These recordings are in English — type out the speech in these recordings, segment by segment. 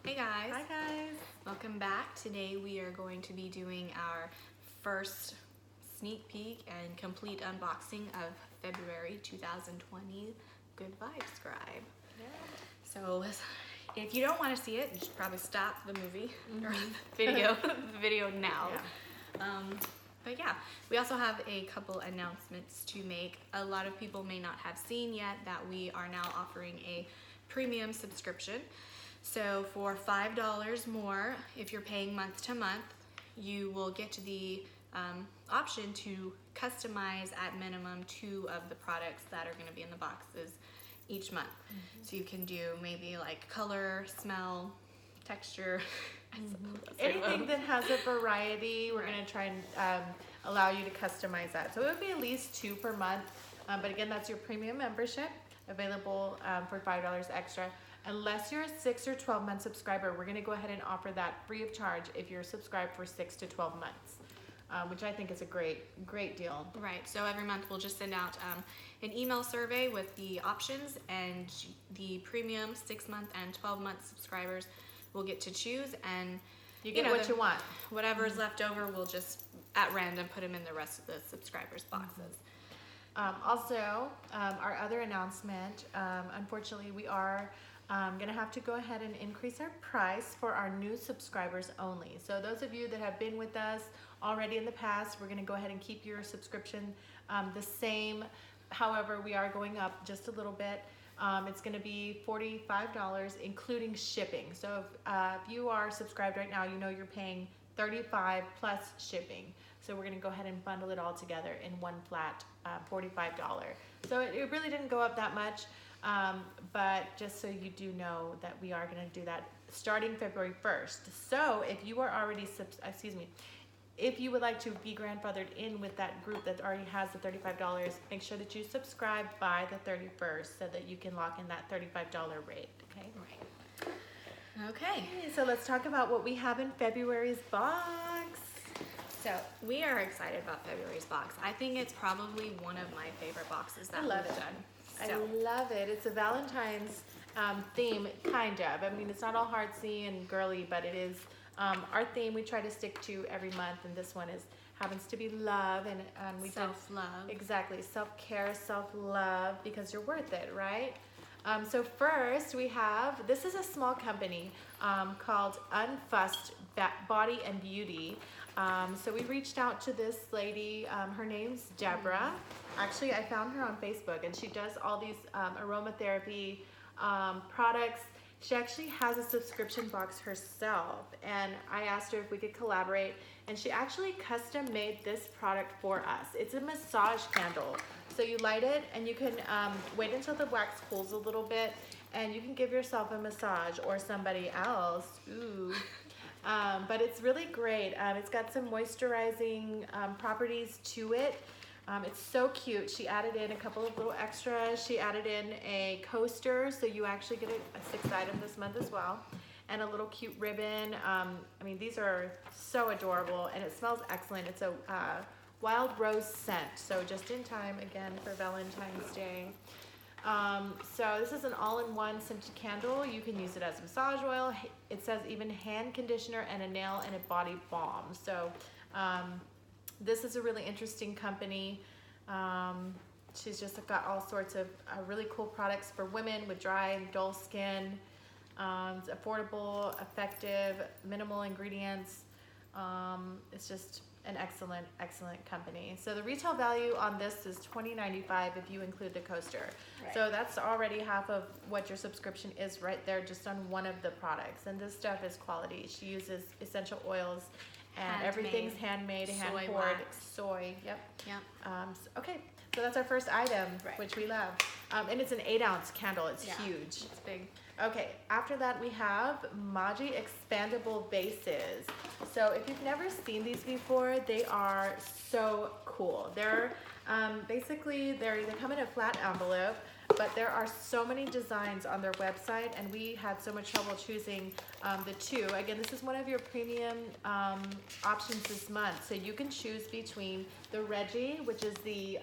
Hey guys. Hi guys. Welcome back. Today we are going to be doing our first sneak peek and complete unboxing of February 2020 Good Vibes Scribe. Yeah. So if you don't want to see it, you should probably stop the movie or the video now. Yeah. But yeah, we also have a couple announcements to make. A lot of people may not have seen yet that we are now offering a premium subscription. So for $5 more, if you're paying month to month, you will get to the option to customize at minimum 2 of the products that are going to be in the boxes each month. So you can do maybe like color, smell, texture, Anything that has a variety, we're going to try and allow you to customize that. So it would be at least 2 per month. But again, that's your premium membership available for $5 extra. Unless you're a 6 or 12 month subscriber, we're going to go ahead and offer that free of charge if you're subscribed for 6 to 12 months, which I think is a great deal. Right, so every month we'll just send out an email survey with the options, and the premium 6-month and 12-month subscribers will get to choose, and you get what you want. Whatever's left over, we'll just at random put them in the rest of the subscribers' boxes. Also, our other announcement, unfortunately, we are going to have to go ahead and increase our price for our new subscribers only. So those of you that have been with us already in the past, we're going to go ahead and keep your subscription the same. However, we are going up just a little bit. It's going to be $45 including shipping. So if you are subscribed right now, you know you're paying $35 plus shipping. So we're going to go ahead and bundle it all together in one flat $45. So it really didn't go up that much. But just so you do know that we are going to do that starting February 1st. So if you are already, if you would like to be grandfathered in with that group that already has the $35, make sure that you subscribe by the 31st so that you can lock in that $35 rate. Okay. Right. Okay. So let's talk about what we have in February's box. So we are excited about February's box. I think it's probably one of my favorite boxes that we've done. I love it. It's a Valentine's theme, kind of. I mean, it's not all artsy and girly, but it is our theme we try to stick to every month, and this one happens to be love, and we self-love. Exactly, self-care, self-love, because you're worth it, right? So first we have, this is a small company called Unfussed Body and Beauty. So we reached out to this lady, her name's Deborah. Actually, I found her on Facebook, and she does all these aromatherapy products. She actually has a subscription box herself, and I asked her if we could collaborate, and she actually custom made this product for us. It's a massage candle. So you light it, and you can wait until the wax cools a little bit, and you can give yourself a massage or somebody else. Ooh. But it's really great. It's got some moisturizing properties to it. It's so cute. She added in a couple of little extras. She added in a coaster, so you actually get a 6th item this month as well, and a little cute ribbon. I mean, these are so adorable, and it smells excellent. It's a wild rose scent, so just in time again for Valentine's Day. So this is an all-in-one scented candle. You can use it as massage oil. It says even hand conditioner and a nail and a body balm. So this is a really interesting company. She's just got all sorts of really cool products for women with dry, dull skin. It's affordable, effective, minimal ingredients. It's just an excellent company. So the retail value on this is $20.95 if you include the coaster. Right. So that's already half of what your subscription is right there just on one of the products. And this stuff is quality. She uses essential oils, and everything's handmade, hand-poured, soy. Yep. Okay, so that's our first item, which we love. And it's an 8-ounce candle. It's huge. It's big. Okay, after that we have Maji expandable bases. So if you've never seen these before, they are so cool. They're basically, they come in a flat envelope, but there are so many designs on their website, and we had so much trouble choosing the 2. Again, this is one of your premium options this month. So you can choose between the Reggie, which is the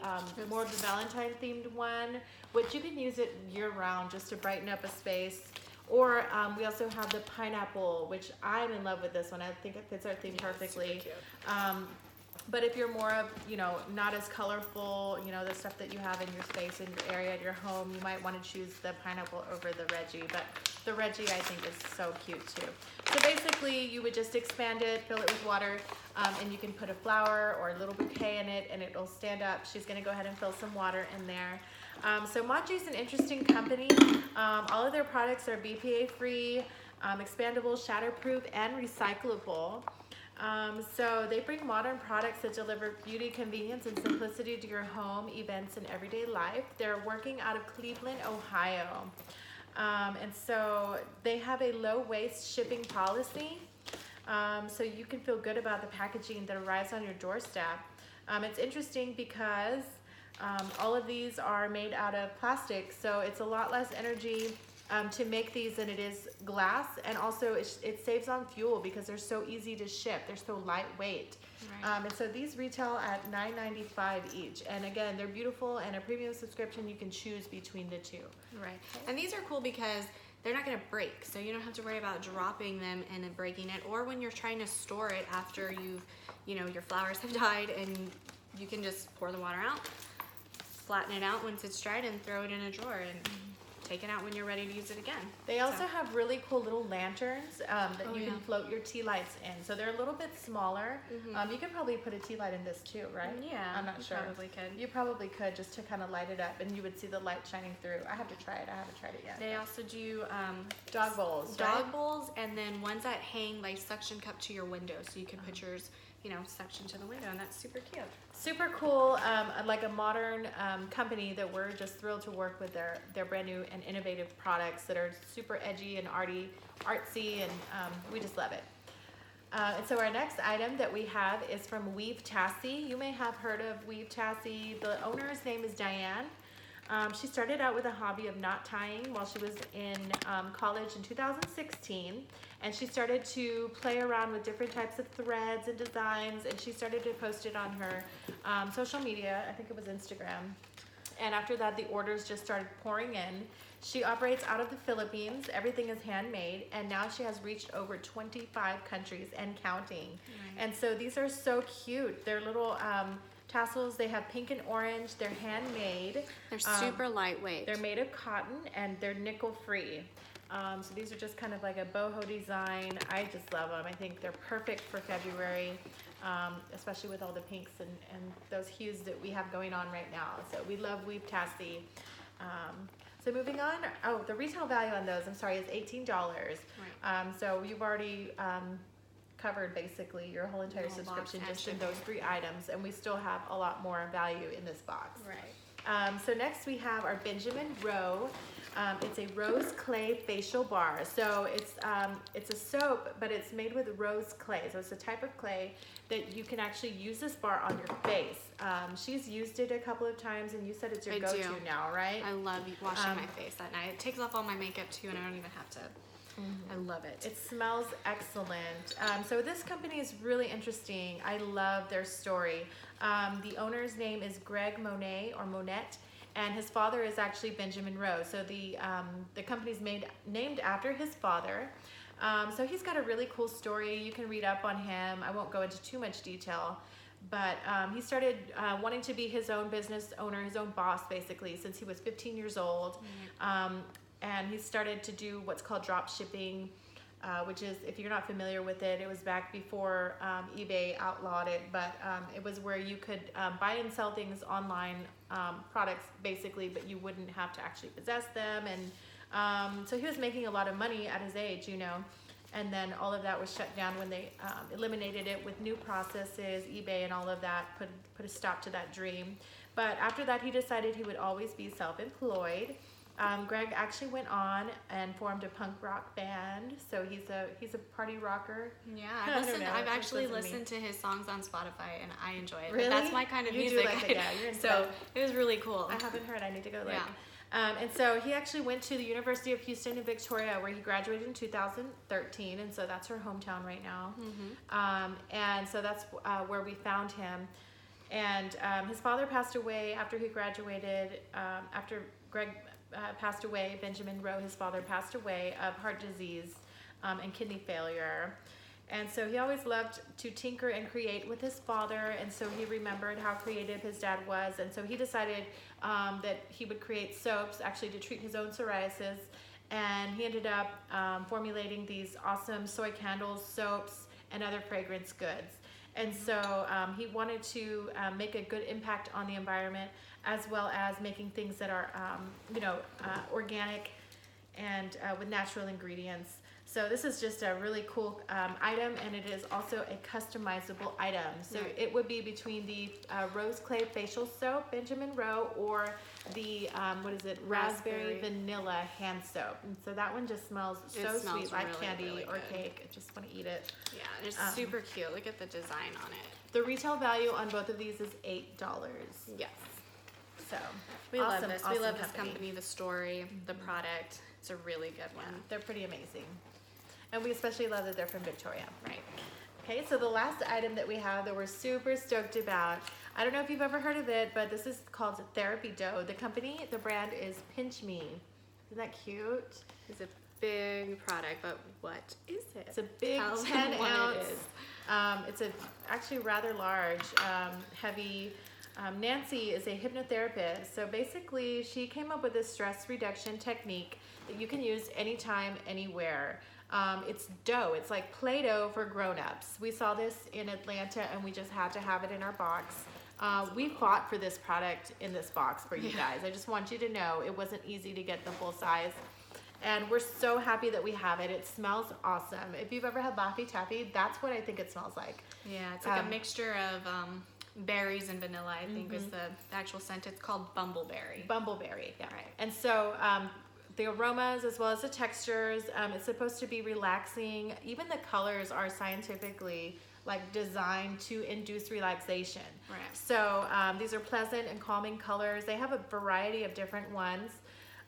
more of the Valentine themed one, which you can use it year round just to brighten up a space, Or we also have the pineapple, which I'm in love with this one. I think it fits our theme perfectly. Super cute. But if you're more of, not as colorful, the stuff that you have in your space, in your area, at your home, you might want to choose the pineapple over the Reggie. But the Reggie, I think, is so cute too. So basically, you would just expand it, fill it with water, and you can put a flower or a little bouquet in it, and it'll stand up. She's going to go ahead and fill some water in there. So Maji's an interesting company. All of their products are BPA free, expandable, shatterproof, and recyclable. So they bring modern products that deliver beauty, convenience, and simplicity to your home, events, and everyday life. They're working out of Cleveland, Ohio. And so they have a low waste shipping policy. So you can feel good about the packaging that arrives on your doorstep. It's interesting because all of these are made out of plastic, so it's a lot less energy to make these than it is glass, and also it saves on fuel because they're so easy to ship. They're so lightweight. Right. And so these retail at $9.95 each, and again, they're beautiful, and a premium subscription, you can choose between the two. Right. And these are cool because they're not going to break, so you don't have to worry about dropping them and then breaking it, or when you're trying to store it after your flowers have died, and you can just pour the water out, flatten it out once it's dried, and throw it in a drawer and take it out when you're ready to use it again. They also have really cool little lanterns that you can float your tea lights in. So they're a little bit smaller. You could probably put a tea light in this too, right? Yeah, I'm not sure. Probably could. You probably could, just to kind of light it up, and you would see the light shining through. I have to try it. I haven't tried it yet. They also do dog bowls, dog bowls, and then ones that hang like suction cup to your window, so you can put yours suction to the window, and that's super cute. Super cool, like a modern company that we're just thrilled to work with their brand new and innovative products that are super edgy and artsy, and we just love it. And so our next item that we have is from Weave Tassie. You may have heard of Weave Tassie. The owner's name is Diane. She started out with a hobby of knot tying while she was in college in 2016, and she started to play around with different types of threads and designs, and she started to post it on her social media. I think it was Instagram. And after that, the orders just started pouring in. She operates out of the Philippines. Everything is handmade, and now she has reached over 25 countries and counting. Right. And so these are so cute. They're little tassels. They have pink and orange. They're handmade. They're super lightweight. They're made of cotton, and they're nickel free. So these are just kind of like a boho design. I just love them. I think they're perfect for February, especially with all the pinks and those hues that we have going on right now. So we love Weave Tassie. So moving on, the retail value on those, I'm sorry, is $18. Right. So you've already covered basically your whole entire subscription just in those 3 items, and we still have a lot more value in this box. Right. So next we have our Benjamin Rowe. It's a rose clay facial bar. So it's a soap, but it's made with rose clay. So it's a type of clay that you can actually use this bar on your face. She's used it a couple of times, and you said it's your go-to now, right? I love washing my face at night. It takes off all my makeup too, and I don't even have to. I love it. It smells excellent. So this company is really interesting. I love their story. The owner's name is Greg Monet or Monette, and his father is actually Benjamin Rowe. So the company's named after his father. So he's got a really cool story. You can read up on him. I won't go into too much detail, but he started wanting to be his own business owner, his own boss, basically, since he was 15 years old. And he started to do what's called drop shipping, which is, if you're not familiar with it, it was back before eBay outlawed it, but it was where you could buy and sell things online, products basically, but you wouldn't have to actually possess them. And so he was making a lot of money at his age, and then all of that was shut down when they eliminated it with new processes, eBay and all of that put a stop to that dream. But after that, he decided he would always be self-employed. Greg actually went on and formed a punk rock band, so he's a party rocker. Yeah, I've actually listened to his songs on Spotify, and I enjoy it. Really? But that's my kind of music. Do like it, yeah, you're so it was really cool. I haven't heard. I need to go look. Yeah. And so he actually went to the University of Houston in Victoria, where he graduated in 2013, and so that's her hometown right now. And so that's where we found him. And his father passed away after he graduated. After Greg passed away. Benjamin Rowe, his father, passed away of heart disease and kidney failure. And so he always loved to tinker and create with his father, and so he remembered how creative his dad was, and so he decided that he would create soaps actually to treat his own psoriasis, and he ended up formulating these awesome soy candles, soaps, and other fragrance goods. And so he wanted to make a good impact on the environment, as well as making things that are organic and with natural ingredients. So this is just a really cool item, and it is also a customizable item. So it would be between the Rose Clay Facial Soap, Benjamin Rowe, or the, Raspberry Vanilla Hand Soap. And so that one just smells so sweet, like really, candy really or cake. I just want to eat it. Yeah, it's super cute. Look at the design on it. The retail value on both of these is $8. Yes. So we love this. We love this company, the story, the product. It's a really good one. They're pretty amazing. And we especially love that they're from Victoria. Right. Okay, so the last item that we have that we're super stoked about, I don't know if you've ever heard of it, but this is called Therapy Dough. The brand is Pinch Me. Isn't that cute? It's a big product, but what is it? It's a big 10 ounce. It's actually rather large, heavy. Nancy is a hypnotherapist. So basically, she came up with this stress reduction technique that you can use anytime, anywhere. It's dough. It's like Play-Doh for grown-ups. We saw this in Atlanta, and we just had to have it in our box. We fought for this product in this box for you guys. I just want you to know it wasn't easy to get the full size. And we're so happy that we have it. It smells awesome. If you've ever had Laffy Taffy, that's what I think it smells like. Yeah, it's like a mixture of berries and vanilla, I think is the actual scent. It's called Bumbleberry. Bumbleberry, yeah. Right. And so the aromas as well as the textures, it's supposed to be relaxing. Even the colors are scientifically designed to induce relaxation. Right. So these are pleasant and calming colors. They have a variety of different ones,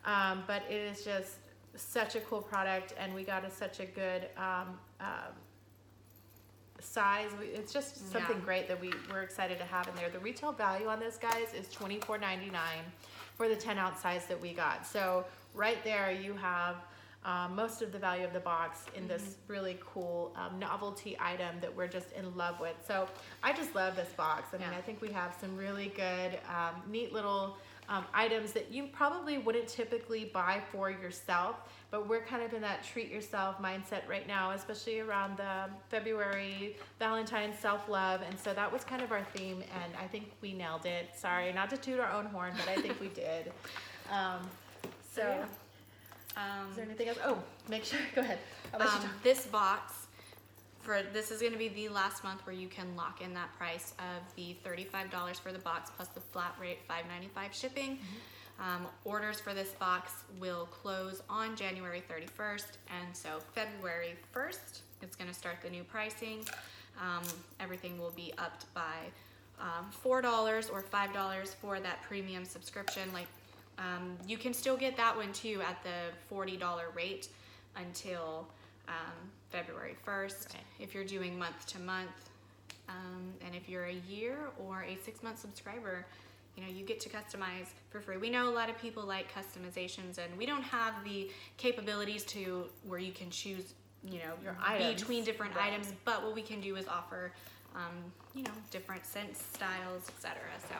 but it is just such a cool product, and we got such a good size. It's just something great that we're excited to have in there. The retail value on this, guys, is $24.99 for the 10 ounce size that we got. So right there you have most of the value of the box in this really cool novelty item that we're just in love with. So I just love this box. I mean, I think we have some really good, neat little items that you probably wouldn't typically buy for yourself, but we're kind of in that treat yourself mindset right now, especially around the February Valentine's self-love, and so that was kind of our theme, and I think we nailed it. Sorry, not to toot our own horn, but I think we did. Is there anything else? Oh, make sure, go ahead. This box, this is going to be the last month where you can lock in that price of the $35 for the box plus the flat rate $5.95 shipping. Orders for this box will close on January 31st, and so February 1st it's going to start the new pricing. Everything will be upped by $4 or $5 for that premium subscription. You can still get that one too at the $40 rate until February 1st. Right. If you're doing month to month, and if you're a year or a 6-month subscriber, you get to customize for free. We know a lot of people like customizations, and we don't have the capabilities to where you can choose, your items between different items, but what we can do is offer different scents, styles, etc. So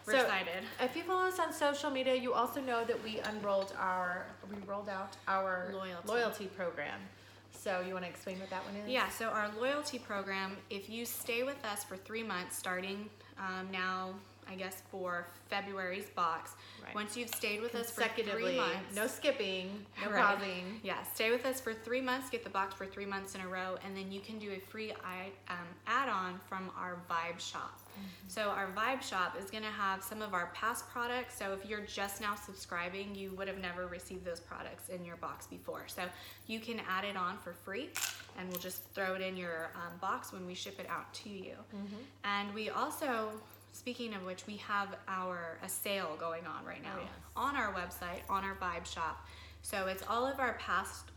we're excited. If you follow us on social media, you also know that we rolled out our loyalty program. So you want to explain what that one is? Yeah, so our loyalty program, if you stay with us for 3 months, starting now, I guess for February's box, once you've stayed with us for 3 months. No skipping, no pausing. Yeah, stay with us for 3 months, get the box for 3 months in a row, and then you can do a free add-on from our Vibe Shop. So our Vibe Shop is going to have some of our past products. So if you're just now subscribing, you would have never received those products in your box before. So you can add it on for free, and we'll just throw it in your box when we ship it out to you. And we also, speaking of which, we have a sale going on right now on our website, on our Vibe Shop. So it's all of our past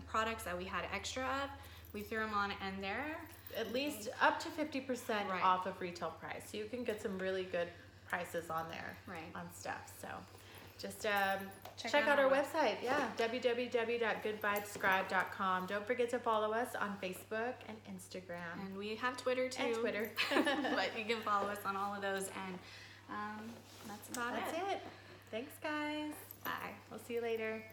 products that we had extra of. We threw them on, and they're at least up to 50% off of retail price. So you can get some really good prices on there on stuff. So just check out our website. Yeah, www.goodvibescribe.com. Don't forget to follow us on Facebook and Instagram. And we have Twitter too. And Twitter. But you can follow us on all of those. And that's about That's it. Thanks, guys. Bye. We'll see you later.